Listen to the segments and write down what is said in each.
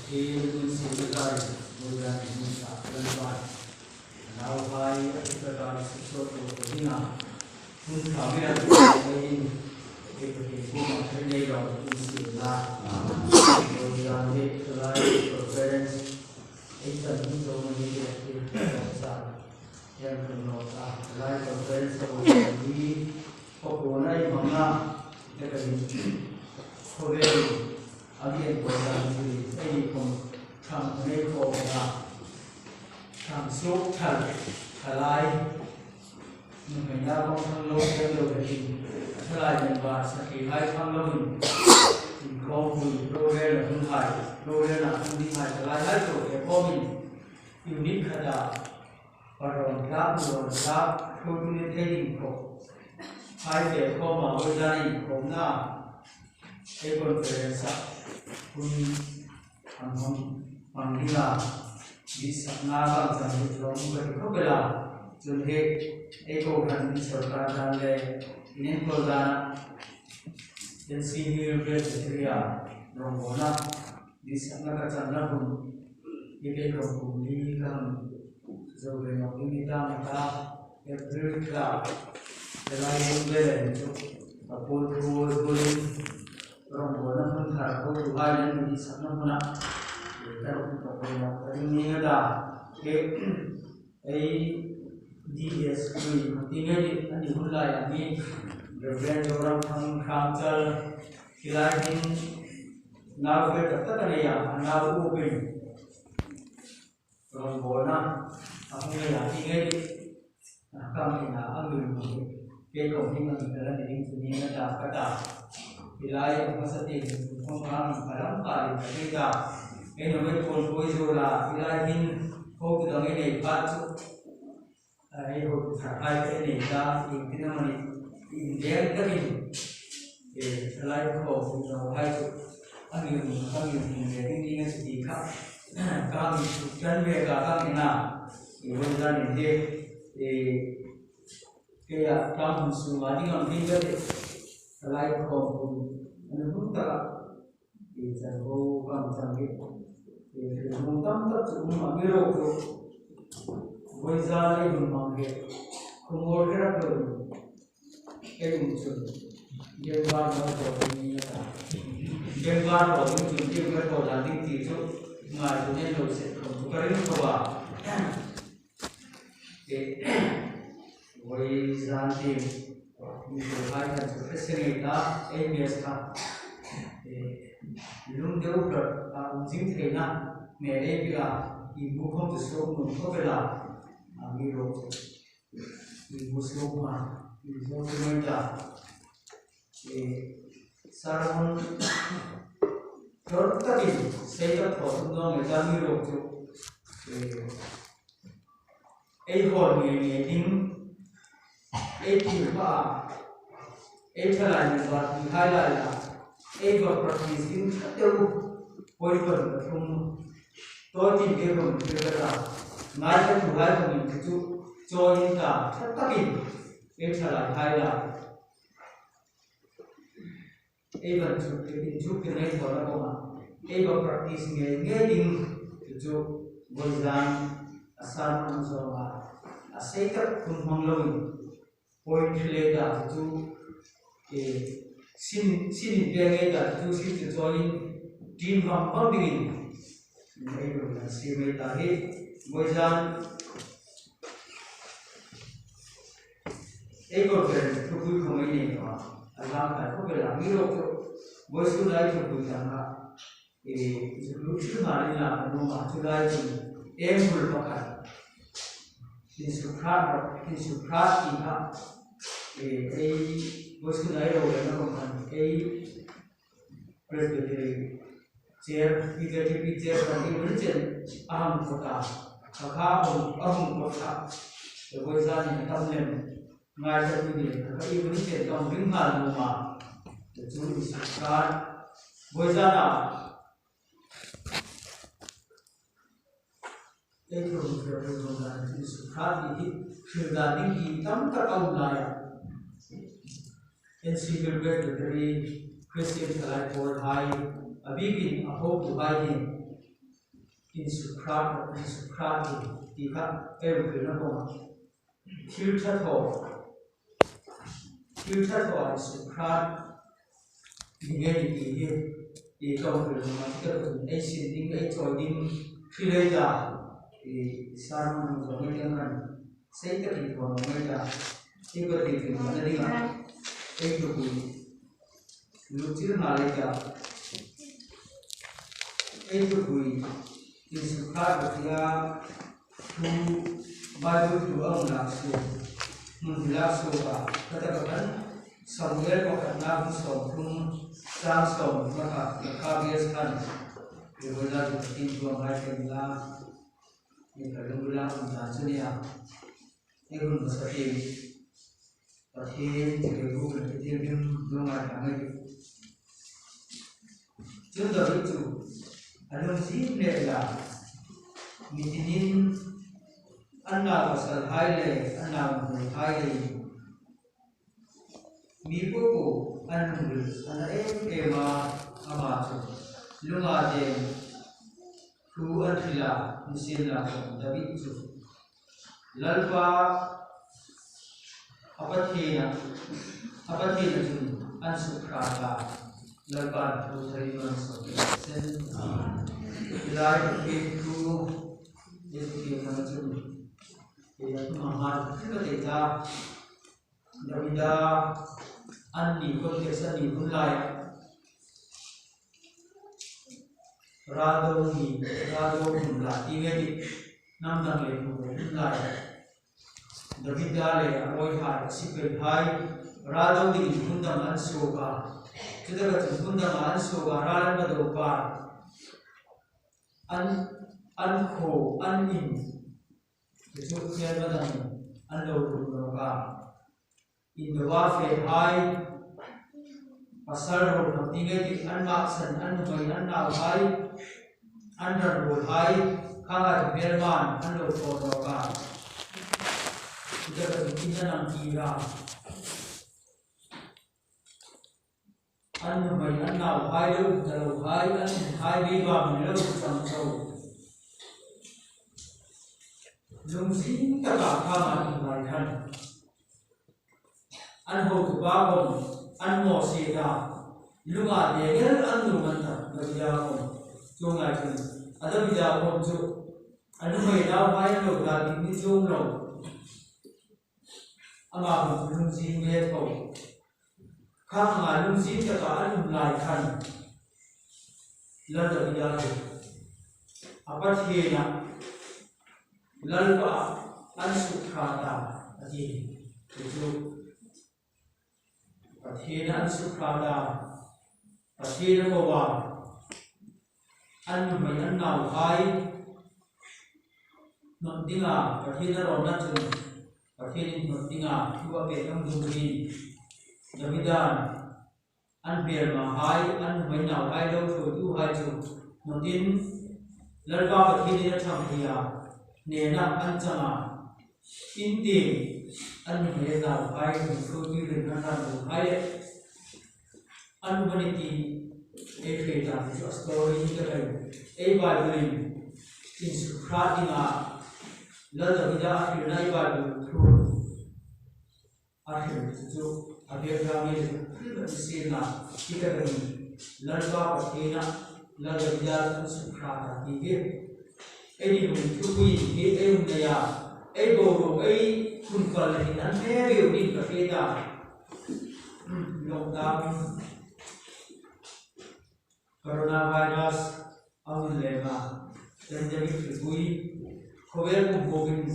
in Singapore, Buddha in Japan, now by a particular sort of Dina, whom Kamira in a day of Singapore, Buddha made the life of parents, it's a new dominated young life of parents of we, Pokona, Mama, the Korean. Again, for example, any from make for slope tell a lie. You may not often look at the lie and bars at a high come in call to Roger and high, Roger and the high, the lie to a forming unique ada, but on that or that, communicating for high the comma, or dying from now, a conference. Kun Manila bisa naga jadi orang berbeda. Jadi ekor kan serta dalam ini program dan senior beria rombongan bisa naga canda pun ini kompuni kan sebagai orang kita mereka bergerak dalam bela itu apapun rombongan pun terlalu luar dan di sana mana kita untuk ini ada DSQ ini di mulai ini beberapa orang pengkancel kilahin nawe tetap ada ya nawe open rombongan aku ini kami nak ambil ke kompeni kita ini ada kata Ilai pasati pengalaman dalam kali kita ini betul poisola ilahin kau kita ini baca ini terkait ini dah ini namanya India kami ilai kau kita hai kami ini yang sedikit kami dan mereka kami nak ini dan ini kayak kami semua dengan tinggal selain kau menurut tak, jangan kau canggih, mungkin tak cuma ambil tu, wajah ini mungkin, kumur kerap tu, muncul, jenggar kau ini ada, jenggar kau muncul, jenggar kau jadi tisu, ngai punya dosa, kau kering kau wajah ini. Itu hal yang tersedia ABS kan, belum jauh ujung terina, mereka juga ibu kau justru mencoba ambil ibu semua, ibu semuanya, sarung terus tadi saya tahu tentang exam itu, hal ini tiba, jalan yang buat highlight, berproses ini terlalu poin from totin kerum bergerak, naik ke buah itu join ta, tapi jalan highlight, bentuk kenai orang orang, berproses ngeding itu bukan asal manusia, asyik pun mengelola. Point later to sin later to sit to join team from pumping in see later he was on a good to put community alarm that program you was to like to put a solution marina no to like to aim for pocket is to craft bos ku nai ro na ko kan presbytery chair executive chair kan ni chen aham kota kha ahum kota the boys are in tamlem ngai ta ni ka ni chen dong ring ma lu ma the two is card boys are na itu program is card ni sudah ni tam ta kau na in secret very Christian like for high a big hope to buy him insufrati thì khác em cứ nó không thiếu thất thổ insufrat thì nghe thì công cứ mà cái ấy xin tiếng ấy cho tiếng khi đây ra thì sao nó giống như thế này xây cái thì còn mới ra cái thì mà nó đi là cái chỗ lúc trước mà lấy ra cái chỗ insufrat thì thu Bible thu ông là số mình là số cả các bạn kan Samuel ko kan nam so thum sang so ma ka bias kan ke wala tin ko hai ke la ni ka lu la un ta chunia ni hun sa ti ta thi ti ke ru ke ti dim lu ma ta ngai chu da ri chu anong si ne la mi tin anna pasal hai le anna mu hai le mi ko anul ana ema ama chu lunga de thu anthila nisila david chu lalpa apathina chu ansukhrata lalpa thu thari man so sen lai ke thu ke man chu Muhammad kita kita Davida Ani konteks ani mulai Rado mulai tiga di enam dan mulai Davida le arwah hari sipil hai Rado di bundang ansoga kita kata bundang ansoga ralan berdoa anko anim Jesuk kian badan ando berdoa Indoa hai pasal roh tiga di anmaksan anmai anawai andarul hai kangat berman ando berdoa kita berbicara nang kira anmai anawai lo dalau hai biba melo samsau Lungsin kata kaman malkan an ho babon an mo seda lunga degel an lumanta bagia ko jonga tin ada bija ko jo anu mai da mai lo da ni jong lo ama lungsin me ko khang lungsin kata an lai kan la da bija ko apa thena lalpa ansukhrata ati itu pathina ansukhrata pathina bawa an mai an nau hai nontinga pathina rona chun pathina nontinga thua be ang dungri Davidan an ber ma hai an mai nau hai lo tu hai chu nontin lalpa pathina tham hiya Nena anjama indi anhe na hai ko ki le na na hai anbaniti e feta jo story ni kai e bible insufratina la da vida ki na bible through akhir jo abya me sina kitani lalba pathina la da vida insufrata ki Ini mencuri ini daya, borong, kumpul lagi dan meriu di berbeda. Lockdown, coronavirus, awal lema, dan jadi kebui, kawal kumpulin,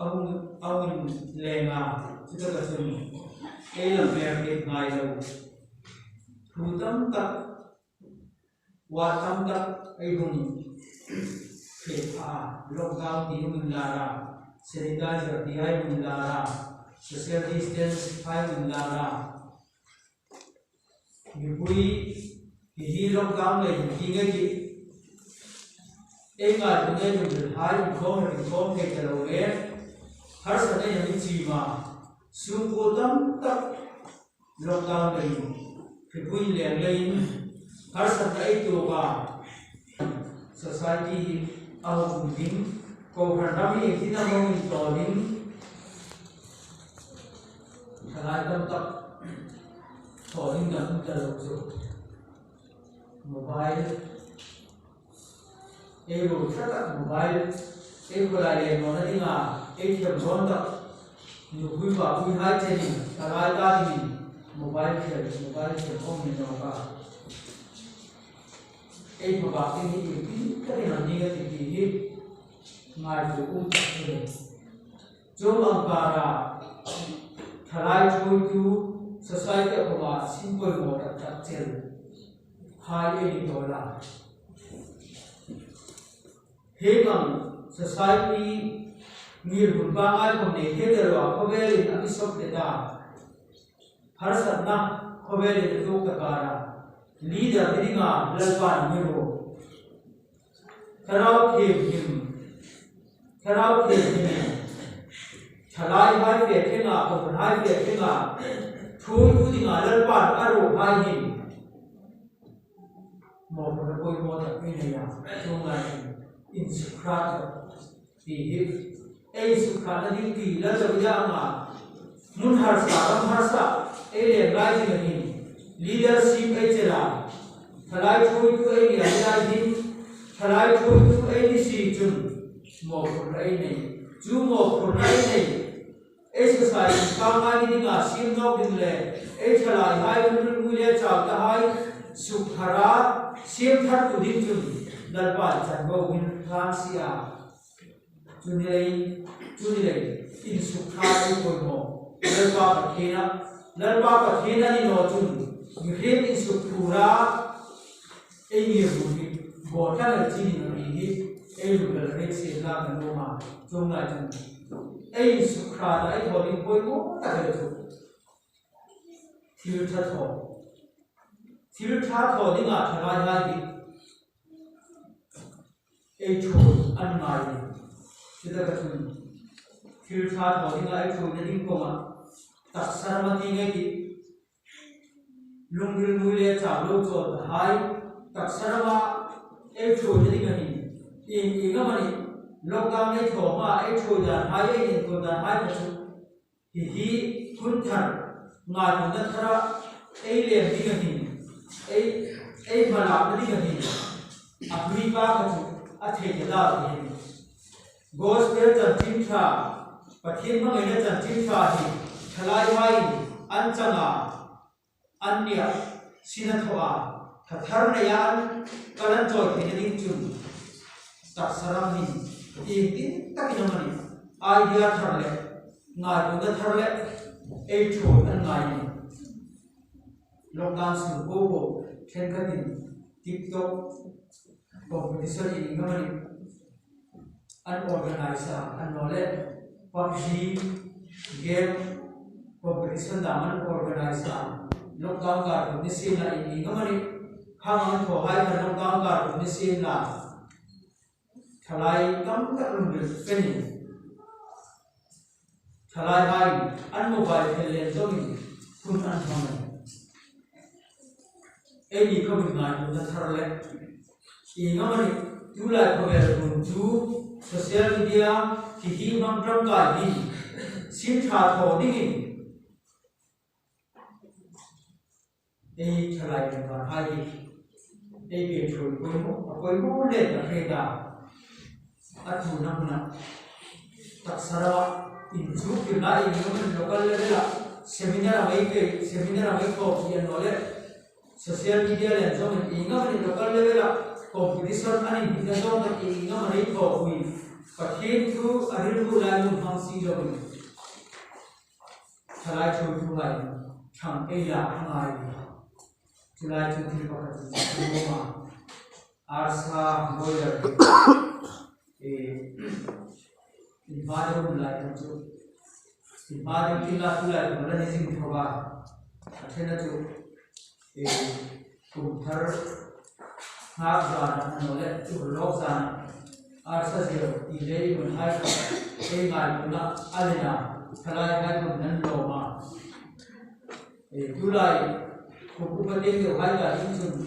awal lema, kita kesini, lembaga ngayu, hutan tak, watam tak, lockdown di Mundara, sanitizer di Mundara, social distance di Mundara. Yupui di lockdown lagi tinggal di, enggak punya jumlah hari inform kalau harus ada yang dicima, sungguh tak lockdown lagi, yupui lain harus ada itu society au ding ko rami ekina mong to ding thalai tam tak to ding dam ta lo chu mobile ero thata mobile ero la le no na dinga e thiam zon ta nu hui ba hui hai che ni thalai ta ni mobile phone ni no ka e ba ba ni ni ka ni ni ga ti ni ngai chu ni jo ang ka ra thalai chu tu society ko ba simple mo ta chel hai e ni to la he kam society ngir bun ba ai ko ne he de ro ko be ri ani sok de da har satna ko be ri to ka ra leader dinga lalpan ni ro karau ke him thalai hai pe thenga ko hai pe thenga thui tu dinga lalpan aro hai him mo ko ko mo ta ni ya chung lai in sukrat ti hip ei sukrat ni ti la ja ma mun har sa e le lai ni leadership ai chela thalai thui tu ai ni ai din thalai thui tu ai ni si chun mo ko ai nei chu mo ko ai nei exercise ka nga ni nga sim no din le ai thalai hai mun le cha ta hai sukhara sim thar tu din chun dal pa chan go win khang sia chun lei in sukhara ko mo dal pa ka khena ni no chun Mungkin instruktura ini rugi bukan lagi ini juga reaksi lakukan rumah cuma instruktura itu boleh boleh tak ada tu filter ni nggak terlalu lagi itu anmai kita katakan filter ni nggak itu jadi koma tak sarmati lagi lungil mulia cablo co hai tak sarama cho jadi kani in mani lockdown ne tho ma cho dan hai in ko dan hai chu hi kun thar nga kun da thara le di kani bala di kani afrika ka chu a the da ni gospel chan tim tha pathin ma ngai chan tim tha hi thalai mai an changa Anya sinatwa tatharna yan kalan choi theni chun tak saram ni tin takinamani idea tharle ngai ko tharle e chu an ngai ni lockdown su go then ka din tiktok competition in ngamani unorganized anole PUBG game competition daman organized lockdown ka ni sim la ini ngamani hang tho hai ka lockdown ka ni sim la thalai kam ka lum de pen thalai hai an mobile phone len zo ni kun an thong ei ni ko bi ngai na tharle i ngamani tu la ko be kun chu social media ki hi mang tram ka ni sim tha tho ding ei thalai ka hai ei ke thul ko mo le na kheda atu namna tak sarawa in chu ki la in local level la seminar mai ko ki nole social media le zo men inga ni local level la competition ani ni zo ta inga mai ko hui pathin tu aril bu la nu hang si lo ni thalai thu lai thang ei la ngai July 24 Arsa Boyer Ibadah mulai tu Ibadah kita mulai mulai ni sing thoba athena tu kumthar hak jana nole tu lok jana Arsa zero ilei mulai ngai mula alena thalai hai nan loma July Kuku penting tu hai ka in sun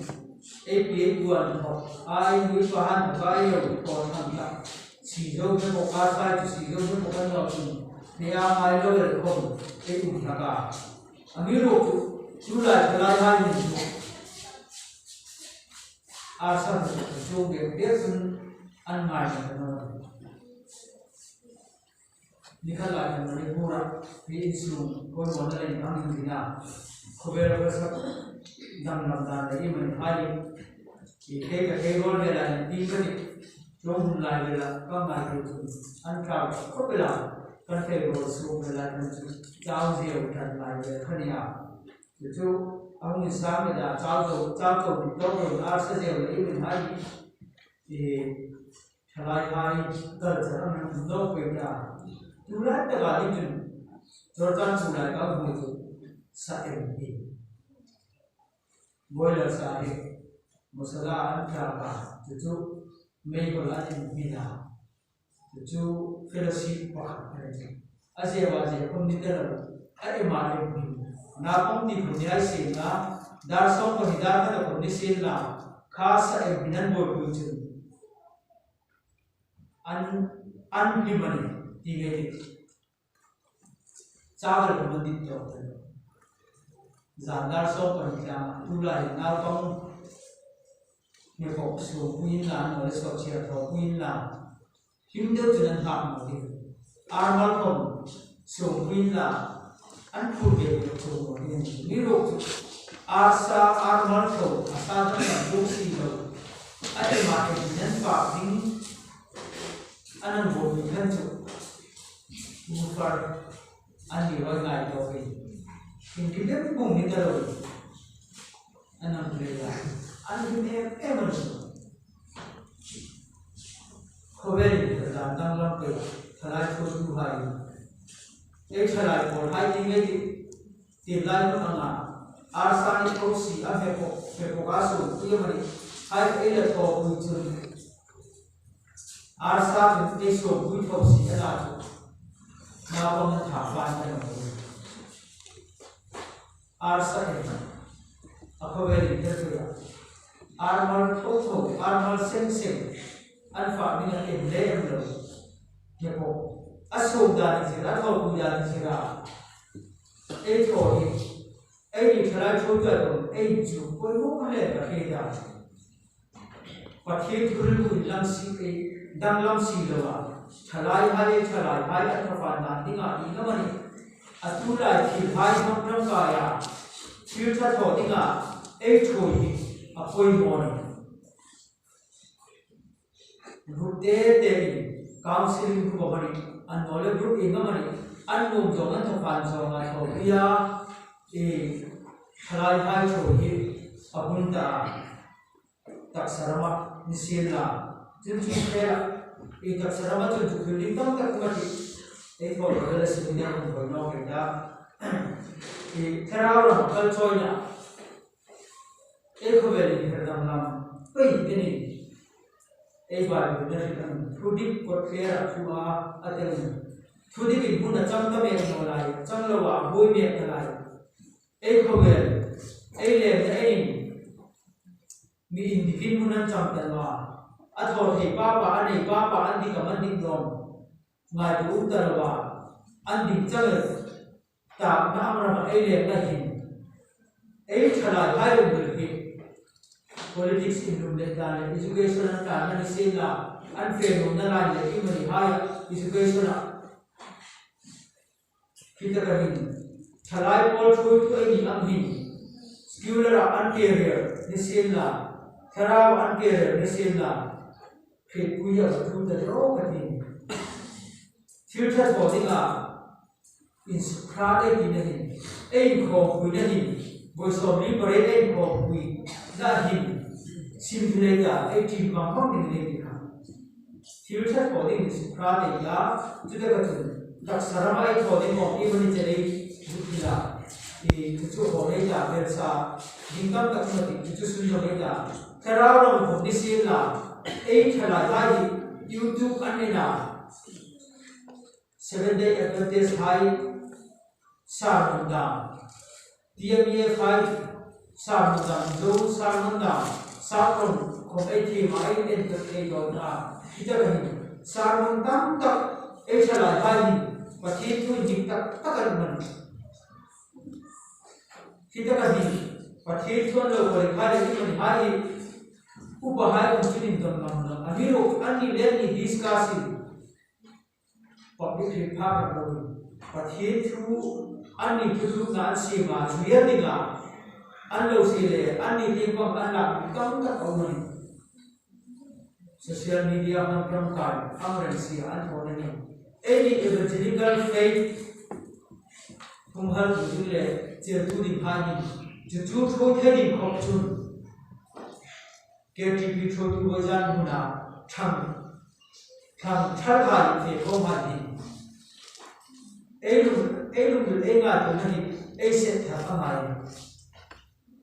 A P one of I will find the bio for Hanta. She goes to Okasa to see those who open. They are my lower home, taking Haka. A miracle, you like the light in are some to get person unmarried. Nicola and Manipura, he is soon going on and coming now. Cover was up, Damnam, the human hiding. He take a table and even John Livella, come back to uncloud, Copilla, Confederate, so the Latin, down zero, and like the Kania. The two only started that Charles, Victoria, Arsenal, even hiding. The Talai girls, no way. Tulat the Galatian, Jordan Tulai Gabu, Satin, Boiler Sahib, Musala and Kaba, the two Maple Latin Villa, the two fellowship as I was a committer, I am not only from the Isina, Darson for the Data of the Silla, Casa and Binanbo unlimited. Tinggal चावल संबंधित होते हैं ज़्यादा सौ पंचा तुलाई नालकों में फोकस को पुइन लान और इसको चेयर तो पुइन लान हिंदू जुनन हाथ मोदी आर्मल को सो पुइन लान अनपुरे को सो मोदी निरोग आशा आर्मल को आसादन का दोषी हो अरे मार्केट जन पार्टिंग अनंत बोली हंसो Mufar and the one night of it. In Tibet, Pumita, an umbrella, and you have Emerson. Hovering the Dantan Locker, Talai for too high. Exhalai for hiding it, the life of Anna, Arsani Prosi, Amepocaso, Yamari, I ate a talk with you. Arsa and Eso, good Prosi, and Arthur. Now on the top line, Arsa, a Hovering Terra, Armor Toto, Armor Sensing, and farming a layer. Yapo, a soul that is a whole that is a 8 or 8 tried to 8 to put over there. But here to remove Lamsi, Damlamsi Lova. Chalai High, and Profana, Dinga, Inamani, a two light, high from Kaya, future Todinga, 8 holy, a point morning. Good day, counseling to Gomani, and Nola Group Ingamani, unknown Jonan to Fanzona, Topia, a Chalai High Chodi, a Punta, Taxarama, Nisila, Jim एक अक्सर हम तो जुगली तम तक मटी एक और बदल से दुनिया को बोलना कहता एक थरावर कल चोइना एक वेली करता हम कोई इतनी एक बार बिना रिटर्न थोड़ी कोठेरा चुआ अतल थोड़ी भी बुना चंद में नोलाई चंदवा बोई में नोलाई एक वेल एक ले मी इंडिविड बुना चंदवा Atau papa andi kamanding dom, ngai utarawa, andi jalan, tak nama alien lagi. Chalai hai berke, politics Indonesia, education karena nisila, unfair nolai lagi merihai education. Kita kami, chalai pol itu ini amhin, secular anterior nisila, terau anterior nisila. Khi quy ở trong the road thì future for the inscribed in the aim of we was of liberate of we that him simply a team compounding the future for the inscribed to the button that Saramai for the of even today the two for later versa income technology to Sulamita Terra of this year. Eight Halai YouTube Anina 7-day Adventist High Sarmunda DMA 5 Sarmunda Do Sarmunda Sakon ko ai thi ma ai en ka ei do na kita ga ni sarmon tam tak ei chala hai ni pathi tu jing tak takan man kita ga ni pathi tu lo ko khai ni man hai upahai ko chinin dam nam na aniro ani le ni discussing public pha ka lo pathi tu ani tu na si ma zuya ni ga an lo si le ani ti ko an la kam ka ko ni social media man kam ka amran si an ho ni any evangelical faith tum har du le che tu di pha ni chu tho the di ko chun ke ti bi tho tu bo jan hu na thang thar kha ni ko ma ni lu e nga tu ni e se tha ka ma ni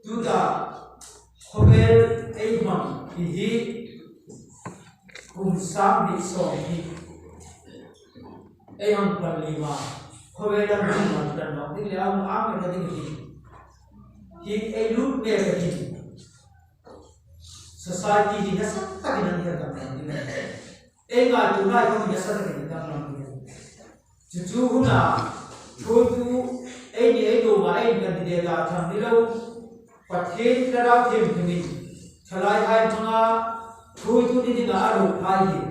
Tuda Hobel Eimam Hihi Kumsam Di Sohi Eyam Palima Hobelam Himan Tanok Dili Am Kading Hi Elut Begadi Society Di Nasa Takinan Hirtam Enga Tunai Kami Nasa Takinan Hirtam Cucu Huna Chutu Eni Edo Ma Ein Kandidata Tham Nilau Pathin Kara Tim Kami Chalai Hai Manga Thui Tu Ni Nga Aru Hai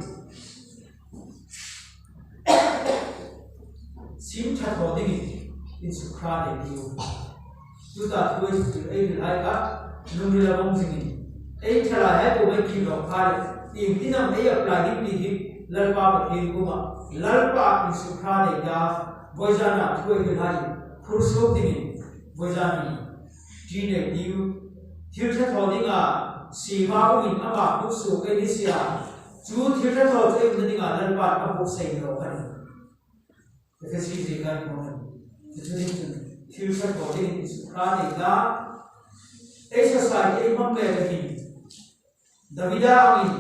Sim Chat Holding in Sukrani Diu Tuta Thui Tu Ei Hai Ka Lumila Bong Singin Ei Chalai Hai Tu Mai Kim Lok Hai Im Tinam Ei Apply Ni Hip Lalpa Pathin Kuma Lalpa in Sukrani Da Boyjana Thui Hai Kurso Dingin Boyjani Gine Diu Tilta Thodinga Sima Umin Ama Buksu Enisia Chu Tilta Thodinga Lalpa Abuk Say No Honey. The facility can moment. The Tilta Thoding is Pradina Exercise Imam Begin Davida Amin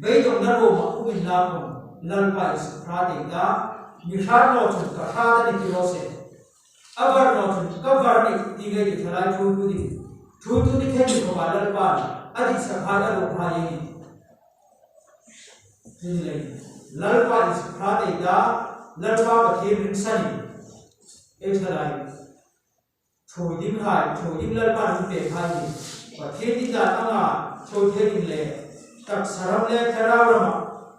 Bay of Naroma Umin Lapum Lalpa is Pradina Mishar Noton Kahada Nikirose Abar Noton Kavarnik Tigay Talai Tutu di Kenny from Alalpan Adik Sakada Rupayi Lalpa is Pradida Lalpa Bakim Sunny Etalai Chodim High Chodim Lalpa Rupe Hai but Hedida Anga Chodim Le Tak Saramle Karama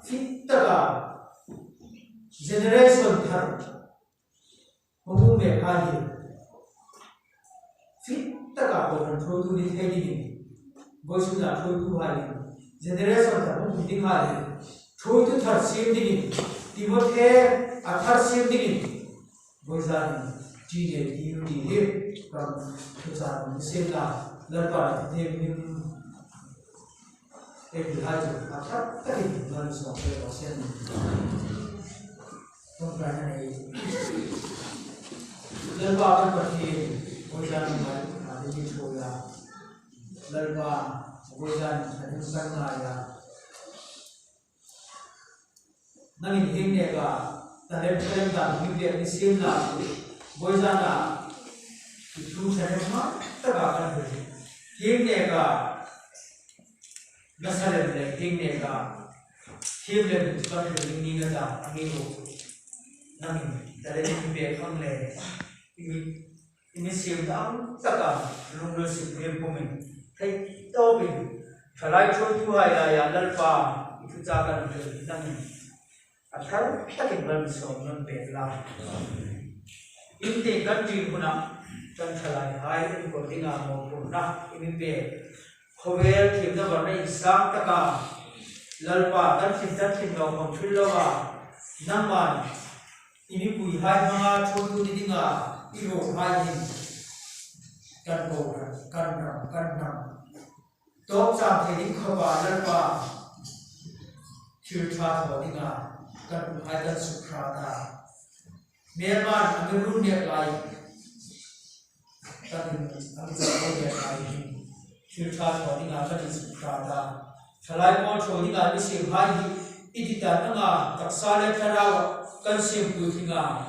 Fitaga Generation Tar Mume Hai Fitaga Open Chodu di Hedi Bosuda Chodu Hai Generation Tar Mume Hai Chodu Tar Sinding Timote Athar Sinding Bozani Gine Diu Di Hip from Tuzan Silla Lalpa Him Every Haju Athar Tari Lans of the Ocean Don't run away. Lalpa Pati Bozani Adi Choya Lalpa Bozani Adi Sanaya Nani Himnega Talent Talenta Himde Nisimla Bozana Itu Sanema Tagakan Himnega Nasalem Himnega Himlem Tukan Ninga Amigo Nani Talent Himbe Kamle Inisim Dam Taka Lungal Supreme Women Take Tobin Chalai Chotu Haya Lalpa Itu Jagan Nani Athar takin ban so non bedla inte country kuna tan thalai hai ko dinga mo purna imbe khovel thimna barna isam taka lalpa tan sin no kom thilwa namman ini pui hai manga chotu dinga iro hai ni kan top cha theding khawa lalpa thirtha thodinga kan Haidar Suprada Myanmar Amirun Neklai kan Amizabon Neklai Shirta Chodinga kan Suprada Chalai Pon Chodinga Nisim Hai Idita Nanga Taksale Tarawa kan Sim Putinga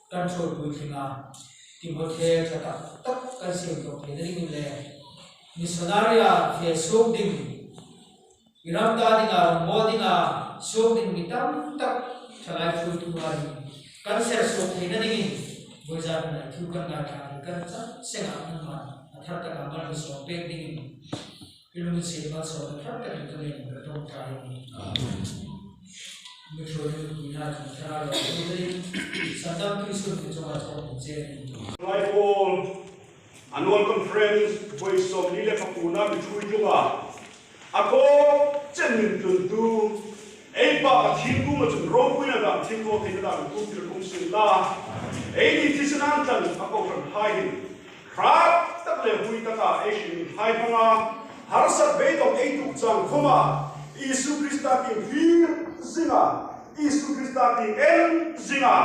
kan Chod Putinga Timothe Chata Tak kan Sim Putinga Ringile missionaria fe sok ding iram ta dinga mo dinga sok ding mitam tak thalai phu tu hari kan ser sok thina ding bojar na thu kan na ka kan cha senga nan ma athar ta ka mar so pe ding ilmu se ba so ta ta ka le ka to ta ni metro ni na ta ra ro ni sadam tu su tu ma to je Like all annual conference voice of Lile Papuna between you ako chen min tun tu ei ba thil ku ma chun ro ku na da thil ko thil da ku tir kum sin la ei ni thi sanan tan ako from high crab tak le hui ta ka ei shin hai phanga har sa be to ei tu chang khoma Isu Krista ki vir zinga Isu Krista ki en zinga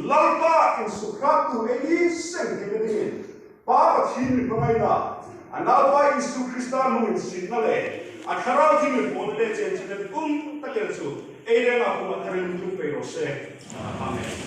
lalpa in sukhat tu ei sen ke ni Papa thil pangai na analpa Isu Krista lu in sin na le akharau thil pon le chen chen kum ta le chu ei le na kum atharin tu pe ro se amen